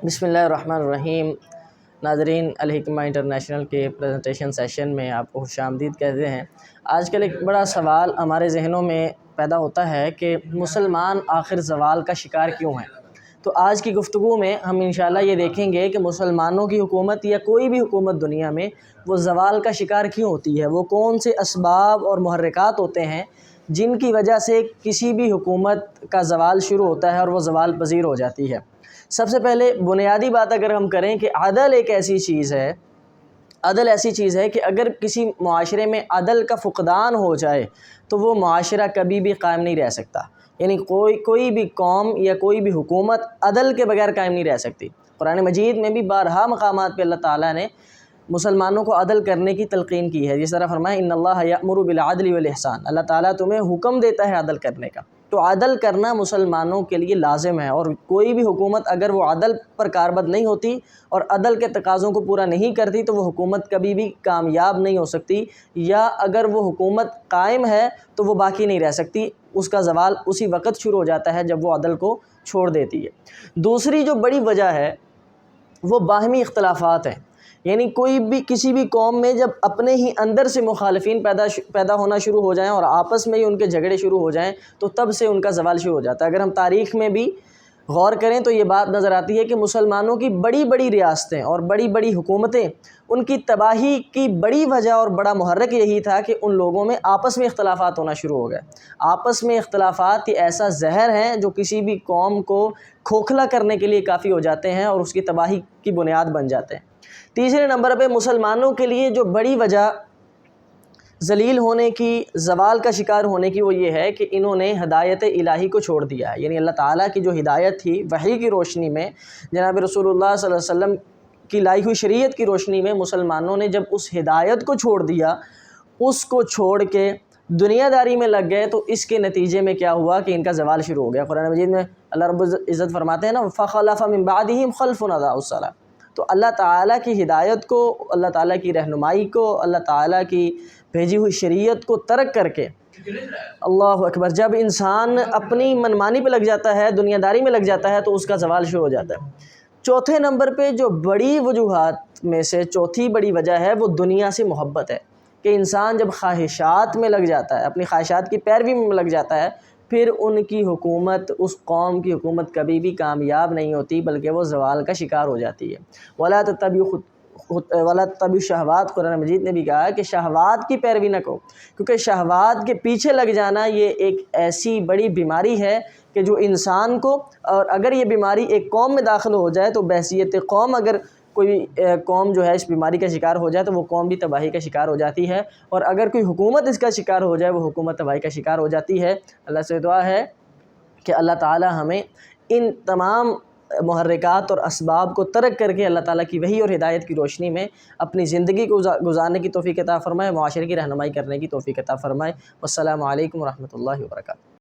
بسم اللہ الرحمن الرحیم۔ ناظرین، الحکمہ انٹرنیشنل کے پریزنٹیشن سیشن میں آپ کو خوش آمدید کہتے ہیں۔ آج کل ایک بڑا سوال ہمارے ذہنوں میں پیدا ہوتا ہے کہ مسلمان آخر زوال کا شکار کیوں ہیں؟ تو آج کی گفتگو میں ہم انشاءاللہ یہ دیکھیں گے کہ مسلمانوں کی حکومت یا کوئی بھی حکومت دنیا میں وہ زوال کا شکار کیوں ہوتی ہے، وہ کون سے اسباب اور محرکات ہوتے ہیں جن کی وجہ سے کسی بھی حکومت کا زوال شروع ہوتا ہے اور وہ زوال پذیر ہو جاتی ہے۔ سب سے پہلے بنیادی بات اگر ہم کریں کہ عدل ایک ایسی چیز ہے، عدل ایسی چیز ہے کہ اگر کسی معاشرے میں عدل کا فقدان ہو جائے تو وہ معاشرہ کبھی بھی قائم نہیں رہ سکتا، یعنی کوئی بھی قوم یا کوئی بھی حکومت عدل کے بغیر قائم نہیں رہ سکتی۔ قرآن مجید میں بھی بارہا مقامات پہ اللہ تعالیٰ نے مسلمانوں کو عدل کرنے کی تلقین کی ہے، جس طرح فرمایا ان اللہ یأمر بالعدل والاحسان، اللہ تعالیٰ تمہیں حکم دیتا ہے عدل کرنے کا۔ تو عدل کرنا مسلمانوں کے لیے لازم ہے، اور کوئی بھی حکومت اگر وہ عدل پر کاربند نہیں ہوتی اور عدل کے تقاضوں کو پورا نہیں کرتی تو وہ حکومت کبھی بھی کامیاب نہیں ہو سکتی، یا اگر وہ حکومت قائم ہے تو وہ باقی نہیں رہ سکتی، اس کا زوال اسی وقت شروع ہو جاتا ہے جب وہ عدل کو چھوڑ دیتی ہے۔ دوسری جو بڑی وجہ ہے وہ باہمی اختلافات ہیں، یعنی کوئی بھی کسی بھی قوم میں جب اپنے ہی اندر سے مخالفین پیدا ہونا شروع ہو جائیں اور آپس میں ہی ان کے جھگڑے شروع ہو جائیں تو تب سے ان کا زوال شروع ہو جاتا ہے۔ اگر ہم تاریخ میں بھی غور کریں تو یہ بات نظر آتی ہے کہ مسلمانوں کی بڑی بڑی ریاستیں اور بڑی بڑی حکومتیں، ان کی تباہی کی بڑی وجہ اور بڑا محرک یہی تھا کہ ان لوگوں میں آپس میں اختلافات ہونا شروع ہو گئے۔ آپس میں اختلافات یہ ایسا زہر ہیں جو کسی بھی قوم کو کھوکھلا کرنے کے لیے کافی ہو جاتے ہیں اور اس کی تباہی کی بنیاد بن جاتے ہیں۔ تیسرے نمبر پہ مسلمانوں کے لیے جو بڑی وجہ ذلیل ہونے کی، زوال کا شکار ہونے کی، وہ یہ ہے کہ انہوں نے ہدایت الہی کو چھوڑ دیا ہے، یعنی اللہ تعالیٰ کی جو ہدایت تھی وحی کی روشنی میں، جناب رسول اللہ صلی اللہ علیہ وسلم کی لائی ہوئی شریعت کی روشنی میں مسلمانوں نے جب اس ہدایت کو چھوڑ دیا، اس کو چھوڑ کے دنیا داری میں لگ گئے تو اس کے نتیجے میں کیا ہوا کہ ان کا زوال شروع ہو گیا۔ قرآن مجید میں اللہ رب العزت فرماتے ہیں نا فَخَلَفَ مِن بَعْدِهِمْ خَلْفٌ أَضَاعُوا الصَّلَاةَ، تو اللہ تعالیٰ کی ہدایت کو، اللہ تعالیٰ کی رہنمائی کو، اللہ تعالیٰ کی بھیجی ہوئی شریعت کو ترک کر کے، اللہ اکبر، جب انسان اپنی منمانی پہ لگ جاتا ہے، دنیا داری میں لگ جاتا ہے تو اس کا زوال شروع ہو جاتا ہے۔ چوتھے نمبر پہ جو بڑی وجوہات میں سے چوتھی بڑی وجہ ہے وہ دنیا سے محبت ہے، کہ انسان جب خواہشات میں لگ جاتا ہے، اپنی خواہشات کی پیروی میں لگ جاتا ہے، پھر ان کی حکومت، اس قوم کی حکومت کبھی بھی کامیاب نہیں ہوتی بلکہ وہ زوال کا شکار ہو جاتی ہے۔ وَلَا تَتَّبِعُوا الشَّهَوَاتِ، قرآن مجید نے بھی کہا ہے کہ شہوات کی پیروی نہ کرو، کیونکہ شہوات کے پیچھے لگ جانا یہ ایک ایسی بڑی بیماری ہے کہ جو انسان کو، اور اگر یہ بیماری ایک قوم میں داخل ہو جائے تو بحیثیت قوم، اگر کوئی قوم جو ہے اس بیماری کا شکار ہو جائے تو وہ قوم بھی تباہی کا شکار ہو جاتی ہے، اور اگر کوئی حکومت اس کا شکار ہو جائے وہ حکومت تباہی کا شکار ہو جاتی ہے۔ اللہ سے دعا ہے کہ اللہ تعالی ہمیں ان تمام محرکات اور اسباب کو ترک کر کے اللہ تعالیٰ کی وحی اور ہدایت کی روشنی میں اپنی زندگی کو گزارنے کی توفیق عطا فرمائے، معاشرے کی رہنمائی کرنے کی توفیق عطا فرمائے۔ والسلام علیکم ورحمۃ اللہ وبرکاتہ۔